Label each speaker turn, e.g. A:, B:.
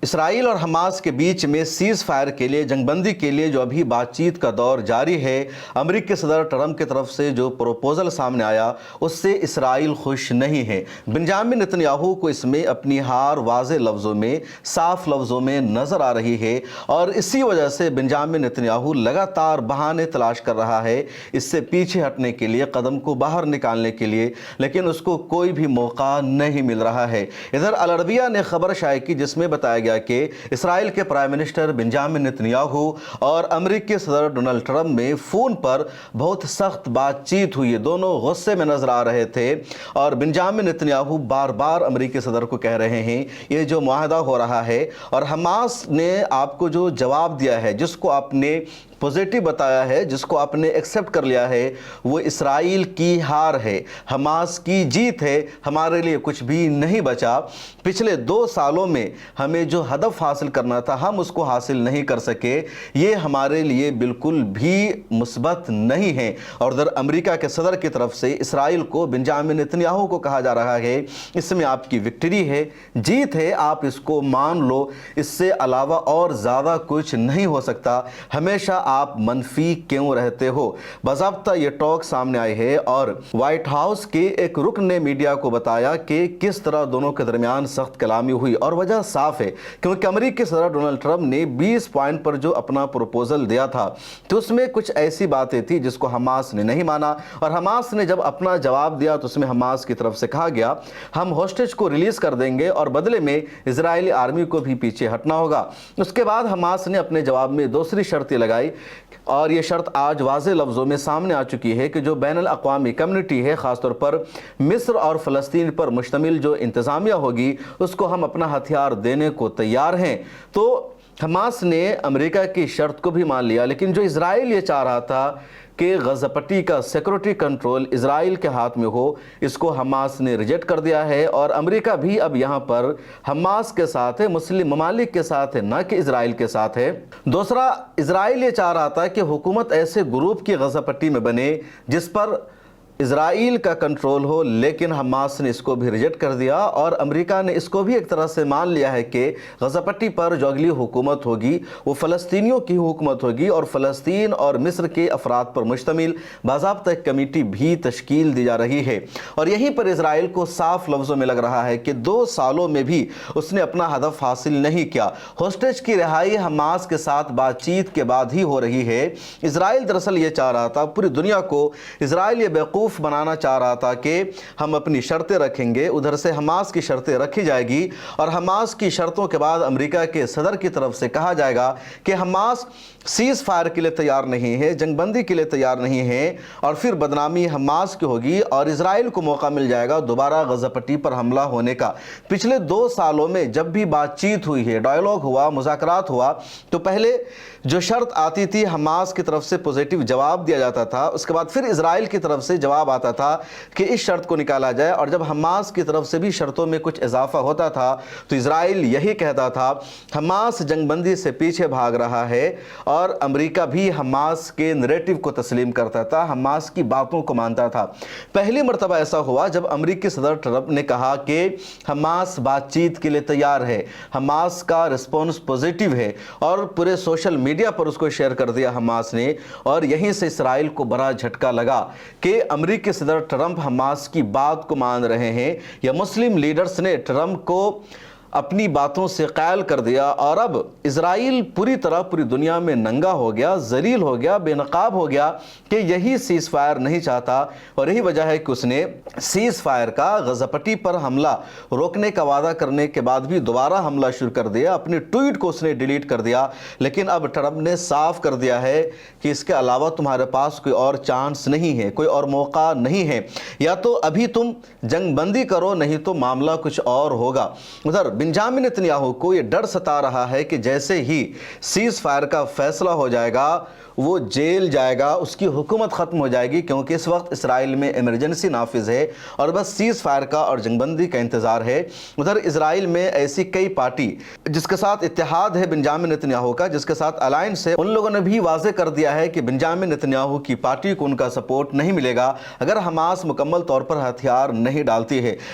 A: اسرائیل اور حماس کے بیچ میں سیز فائر کے لیے، جنگ بندی کے لیے جو ابھی بات چیت کا دور جاری ہے، امریکی صدر ٹرمپ کی طرف سے جو پروپوزل سامنے آیا اس سے اسرائیل خوش نہیں ہے۔ بنجامن نتن یاہو کو اس میں اپنی ہار واضح لفظوں میں، صاف لفظوں میں نظر آ رہی ہے، اور اسی وجہ سے بنجامن نتن یاہو لگاتار بہانے تلاش کر رہا ہے اس سے پیچھے ہٹنے کے لیے، قدم کو باہر نکالنے کے لیے، لیکن اس کو کوئی بھی موقع نہیں مل رہا ہے۔ ادھر العربیہ نے خبر شائع کی جس میں بتایا گیا کہ اسرائیل کے prime minister Benjamin Nitin Yahoo اور امریکی صدر ڈونلڈ ٹرمپ میں فون پر بہت سخت بات چیت ہوئی ہے۔ دونوں غصے میں نظر آ رہے تھے، اور بنجامن نتن یاہو بار بار امریکی صدر کو کہہ رہے ہیں یہ جو معاہدہ ہو رہا ہے، اور حماس نے آپ کو جو جواب دیا ہے، جس کو آپ نے پوزیٹیو بتایا ہے، جس کو آپ نے ایکسیپٹ کر لیا ہے، وہ اسرائیل کی ہار ہے، حماس کی جیت ہے، ہمارے لیے کچھ بھی نہیں بچا۔ پچھلے 2 سالوں میں ہمیں جو ہدف حاصل کرنا تھا ہم اس کو حاصل نہیں کر سکے، یہ ہمارے لیے بالکل بھی مثبت نہیں ہے۔ اور ادھر امریکہ کے صدر کی طرف سے اسرائیل کو، بنجامن نتن یاہو کو کہا جا رہا ہے اس میں آپ کی وکٹری ہے، جیت ہے، آپ اس کو مان لو، اس سے علاوہ اور زیادہ کچھ نہیں ہو سکتا، ہمیشہ آپ منفی کیوں رہتے ہو۔ باضابطہ یہ ٹاک سامنے آئی ہے، اور وائٹ ہاؤس کے ایک رکن نے میڈیا کو بتایا کہ کس طرح دونوں کے درمیان سخت کلامی ہوئی، اور وجہ صاف ہے کیونکہ امریکی صدر ڈونلڈ ٹرمپ نے 20 پوائنٹ پر جو اپنا پروپوزل دیا تھا تو اس میں کچھ ایسی باتیں تھی جس کو حماس نے نہیں مانا، اور حماس نے جب اپنا جواب دیا تو اس میں حماس کی طرف سے کہا گیا ہم ہوسٹیج کو ریلیز کر دیں گے اور بدلے میں اسرائیلی آرمی کو بھی پیچھے ہٹنا ہوگا۔ اس کے بعد حماس نے اپنے جواب میں دوسری شرط لگائی، اور یہ شرط آج واضح لفظوں میں سامنے آ چکی ہے کہ جو بین الاقوامی کمیونٹی ہے، خاص طور پر مصر اور فلسطین پر مشتمل جو انتظامیہ ہوگی، اس کو ہم اپنا ہتھیار دینے کو تیار ہیں۔ تو حماس نے امریکہ کی شرط کو بھی مان لیا، لیکن جو اسرائیل یہ چاہ رہا تھا کہ غزہ پٹی کا سیکورٹی کنٹرول اسرائیل کے ہاتھ میں ہو، اس کو حماس نے ریجیکٹ کر دیا ہے، اور امریکہ بھی اب یہاں پر حماس کے ساتھ ہے، مسلم ممالک کے ساتھ ہے، نہ کہ اسرائیل کے ساتھ ہے۔ دوسرا، اسرائیل یہ چاہ رہا تھا کہ حکومت ایسے گروپ کی غزہ پٹی میں بنے جس پر اسرائیل کا کنٹرول ہو، لیکن حماس نے اس کو بھی ریجیکٹ کر دیا، اور امریکہ نے اس کو بھی ایک طرح سے مان لیا ہے کہ غزہ پٹی پر جو اگلی حکومت ہوگی وہ فلسطینیوں کی حکومت ہوگی، اور فلسطین اور مصر کے افراد پر مشتمل باضابطہ ایک کمیٹی بھی تشکیل دی جا رہی ہے۔ اور یہیں پر اسرائیل کو صاف لفظوں میں لگ رہا ہے کہ 2 سالوں میں بھی اس نے اپنا ہدف حاصل نہیں کیا۔ ہوسٹیج کی رہائی حماس کے ساتھ بات چیت کے بعد ہی ہو رہی ہے۔ اسرائیل دراصل یہ چاہ رہا تھا، پوری دنیا کو اسرائیل یہ بیوقوف بنانا چاہ رہا تھا کہ ہم اپنی شرطیں رکھیں گے، ادھر سے حماس کی شرطیں رکھی جائے گی، اور حماس کی شرطوں کے بعد امریکہ کے صدر کی طرف سے کہا جائے گا کہ حماس سیز فائر کے لیے تیار نہیں ہے، جنگ بندی کے لیے تیار نہیں ہے، اور پھر بدنامی حماس کی ہوگی، اور اسرائیل کو موقع مل جائے گا دوبارہ غزہ پٹی پر حملہ ہونے کا۔ پچھلے 2 سالوں میں جب بھی بات چیت ہوئی ہے، ڈائیلاگ ہوا، مذاکرات ہوا، تو پہلے جو شرط آتی تھی حماس کی طرف سے پوزیٹیو جواب دیا جاتا تھا، اس کے بعد پھر اسرائیل کی طرف سے جواب آتا تھا کہ اس شرط کو نکالا جائے، اور جب حماس کی طرف سے بھی شرطوں میں کچھ اضافہ ہوتا تھا تو اسرائیل یہی کہتا تھا حماس جنگ بندی سے پیچھے بھاگ رہا ہے، اور امریکہ بھی حماس کے نریٹو کو تسلیم کرتا تھا، حماس کی باتوں کو مانتا تھا۔ پہلی مرتبہ ایسا ہوا جب امریکی صدر ٹرمپ نے کہا کہ حماس بات چیت کے لیے تیار ہے، حماس کا رسپانس پوزیٹیو ہے، اور پورے سوشل میڈیا پر اس کو شیئر کر دیا حماس نے، اور یہیں سے اسرائیل کو بڑا جھٹکا لگا کہ امریکی صدر ٹرمپ حماس کی بات کو مان رہے ہیں، یا مسلم لیڈرز نے ٹرمپ کو اپنی باتوں سے قائل کر دیا، اور اب اسرائیل پوری طرح پوری دنیا میں ننگا ہو گیا، ذلیل ہو گیا، بے نقاب ہو گیا کہ یہی سیز فائر نہیں چاہتا، اور یہی وجہ ہے کہ اس نے سیز فائر کا، غزہ پٹی پر حملہ روکنے کا وعدہ کرنے کے بعد بھی دوبارہ حملہ شروع کر دیا، اپنی ٹویٹ کو اس نے ڈیلیٹ کر دیا۔ لیکن اب ٹرمپ نے صاف کر دیا ہے کہ اس کے علاوہ تمہارے پاس کوئی اور چانس نہیں ہے، کوئی اور موقع نہیں ہے، یا تو ابھی تم جنگ بندی کرو، نہیں تو معاملہ کچھ اور ہوگا۔ ادھر بنجامن نتن یاہو کو یہ ڈر ستا رہا ہے کہ جیسے ہی سیز فائر کا فیصلہ ہو جائے گا وہ جیل جائے گا، اس کی حکومت ختم ہو جائے گی، کیونکہ اس وقت اسرائیل میں ایمرجنسی نافذ ہے اور بس سیز فائر کا اور جنگ بندی کا انتظار ہے۔ ادھر اسرائیل میں ایسی کئی پارٹی جس کے ساتھ اتحاد ہے بنجامن نتن یاہو کا، جس کے ساتھ الائنس ہے، ان لوگوں نے بھی واضح کر دیا ہے کہ بنجامن نتن یاہو کی پارٹی کو ان کا سپورٹ نہیں ملے گا اگر حماس مکمل طور پر ہتھیار نہیں ڈالتی ہے۔